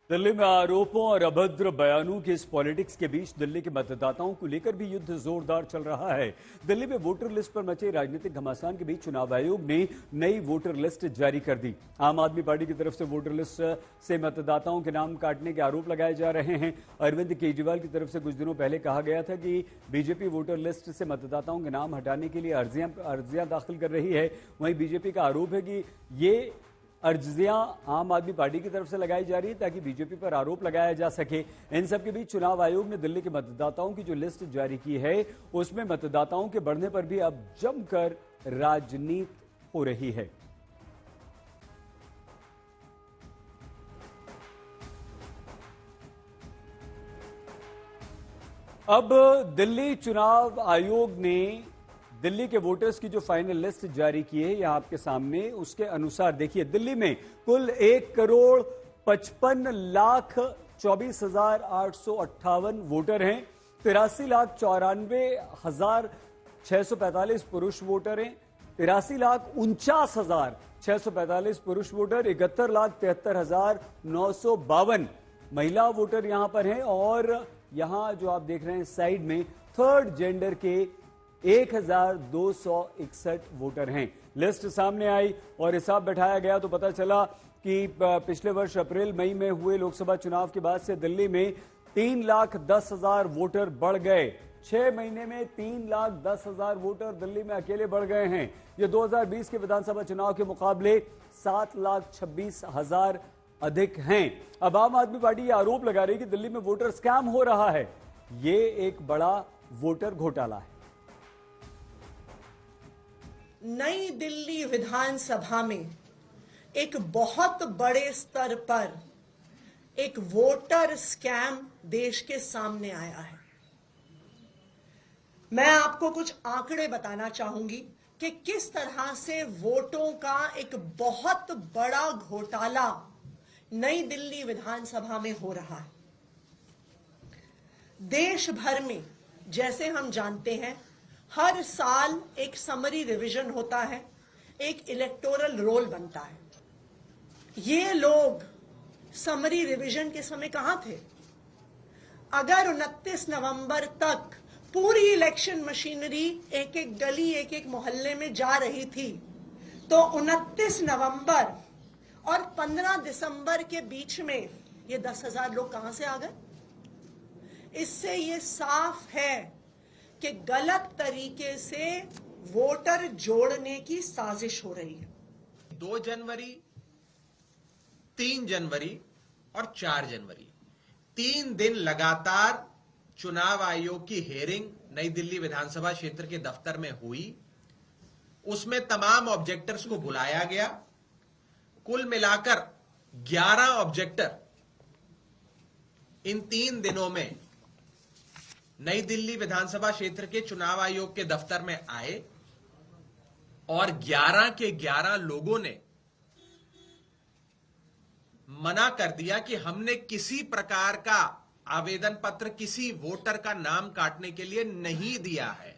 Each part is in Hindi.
दिल्ली में आरोपों और अभद्र बयानों के इस पॉलिटिक्स के बीच दिल्ली के मतदाताओं को लेकर भी युद्ध जोरदार चल रहा है। दिल्ली में वोटर लिस्ट पर मचे राजनीतिक घमासान के बीच चुनाव आयोग ने नई वोटर लिस्ट जारी कर दी। आम आदमी पार्टी की तरफ से वोटर लिस्ट से मतदाताओं के नाम काटने के आरोप लगाए जा रहे हैं। अरविंद केजरीवाल की तरफ से कुछ दिनों पहले कहा गया था कि बीजेपी वोटर लिस्ट से मतदाताओं के नाम हटाने के लिए अर्जियां दाखिल कर रही है। वहीं बीजेपी का आरोप है कि ये अर्जियां आम आदमी पार्टी की तरफ से लगाई जा रही है ताकि बीजेपी पर आरोप लगाया जा सके। इन सब के बीच चुनाव आयोग ने दिल्ली के मतदाताओं की जो लिस्ट जारी की है उसमें मतदाताओं के बढ़ने पर भी अब जमकर राजनीति हो रही है। अब दिल्ली चुनाव आयोग ने दिल्ली के वोटर्स की जो फाइनल लिस्ट जारी की है यहां आपके सामने, उसके अनुसार देखिए दिल्ली में कुल 1,54,24,858 वोटर हैं। 83,94,645 पुरुष वोटर हैं। 83,49,645 पुरुष वोटर, 71,73,952 महिला वोटर यहां पर हैं। और यहां जो आप देख रहे हैं साइड में थर्ड जेंडर के 1,261 वोटर हैं। लिस्ट सामने आई और हिसाब बैठाया गया तो पता चला कि पिछले वर्ष अप्रैल मई में हुए लोकसभा चुनाव के बाद से दिल्ली में 3,10,000 वोटर बढ़ गए। 6 महीने में 3,10,000 वोटर दिल्ली में अकेले बढ़ गए हैं। ये 2020 के विधानसभा चुनाव के मुकाबले 7,26,000 अधिक हैं। अब आम आदमी पार्टी ये आरोप लगा रही है कि दिल्ली में वोटर स्कैम हो रहा है। ये एक बड़ा वोटर घोटाला है। नई दिल्ली विधानसभा में एक बहुत बड़े स्तर पर एक वोटर स्कैम देश के सामने आया है। मैं आपको कुछ आंकड़े बताना चाहूंगी कि किस तरह से वोटों का एक बहुत बड़ा घोटाला नई दिल्ली विधानसभा में हो रहा है। देश भर में जैसे हम जानते हैं हर साल एक समरी रिवीजन होता है, एक इलेक्टोरल रोल बनता है। ये लोग समरी रिवीजन के समय कहां थे? अगर 29 नवंबर तक पूरी इलेक्शन मशीनरी एक एक गली एक एक मोहल्ले में जा रही थी तो 29 नवंबर और 15 दिसंबर के बीच में ये 10,000 लोग कहां से आ गए? इससे ये साफ है कि गलत तरीके से वोटर जोड़ने की साजिश हो रही है। 2 जनवरी, 3 जनवरी और 4 जनवरी 3 दिन लगातार चुनाव आयोग की हेयरिंग नई दिल्ली विधानसभा क्षेत्र के दफ्तर में हुई। उसमें तमाम ऑब्जेक्टर्स को बुलाया गया। कुल मिलाकर 11 ऑब्जेक्टर इन 3 दिनों में नई दिल्ली विधानसभा क्षेत्र के चुनाव आयोग के दफ्तर में आए और 11 के 11 लोगों ने मना कर दिया कि हमने किसी प्रकार का आवेदन पत्र किसी वोटर का नाम काटने के लिए नहीं दिया है।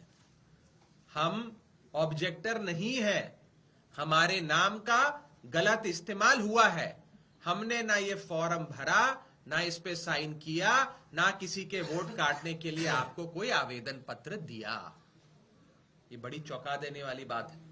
हम ऑब्जेक्टर नहीं है, हमारे नाम का गलत इस्तेमाल हुआ है। हमने ना ये फॉर्म भरा, ना इस पे साइन किया, ना किसी के वोट काटने के लिए आपको कोई आवेदन पत्र दिया। ये बड़ी चौंका देने वाली बात है।